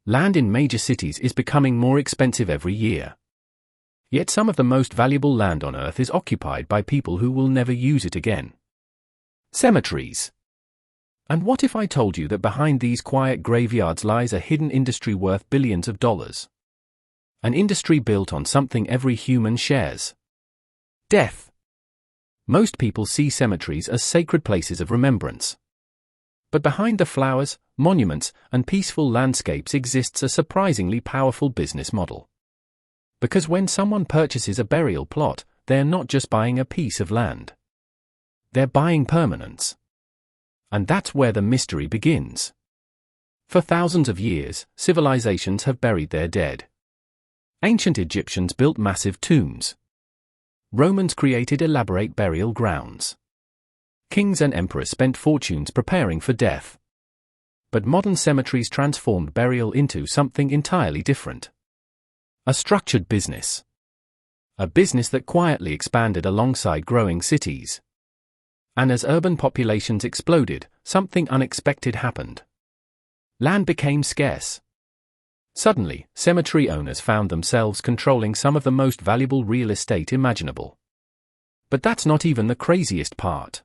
Land in major cities is becoming more expensive every year. Yet some of the most valuable land on Earth is occupied by people who will never use it again. Cemeteries. And what if I told you that behind these quiet graveyards lies a hidden industry worth billions of dollars? An industry built on something every human shares: death. Most people see cemeteries as sacred places of remembrance. But behind the flowers, monuments, and peaceful landscapes exists a surprisingly powerful business model. Because when someone purchases a burial plot, they're not just buying a piece of land. They're buying permanence. And that's where the mystery begins. For thousands of years, civilizations have buried their dead. Ancient Egyptians built massive tombs. Romans created elaborate burial grounds. Kings and emperors spent fortunes preparing for death. But modern cemeteries transformed burial into something entirely different. A structured business. A business that quietly expanded alongside growing cities. And as urban populations exploded, something unexpected happened. Land became scarce. Suddenly, cemetery owners found themselves controlling some of the most valuable real estate imaginable. But that's not even the craziest part.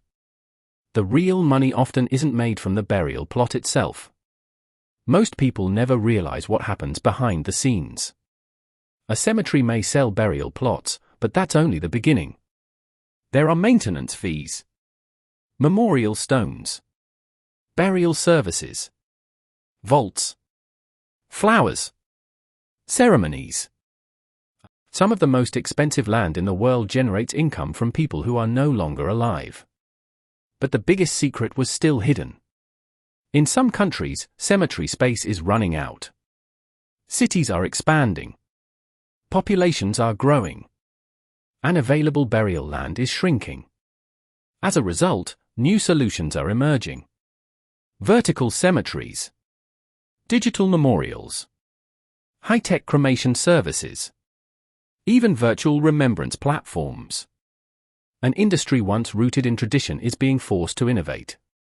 The real money often isn't made from the burial plot itself. Most people never realize what happens behind the scenes. A cemetery may sell burial plots, but that's only the beginning. There are maintenance fees, memorial stones, burial services, vaults, flowers, ceremonies. Some of the most expensive land in the world generates income from people who are no longer alive. But the biggest secret was still hidden. In some countries, cemetery space is running out. Cities are expanding. Populations are growing. And available burial land is shrinking. As a result, new solutions are emerging. Vertical cemeteries, digital memorials, high-tech cremation services, even virtual remembrance platforms. An industry once rooted in tradition is being forced to innovate.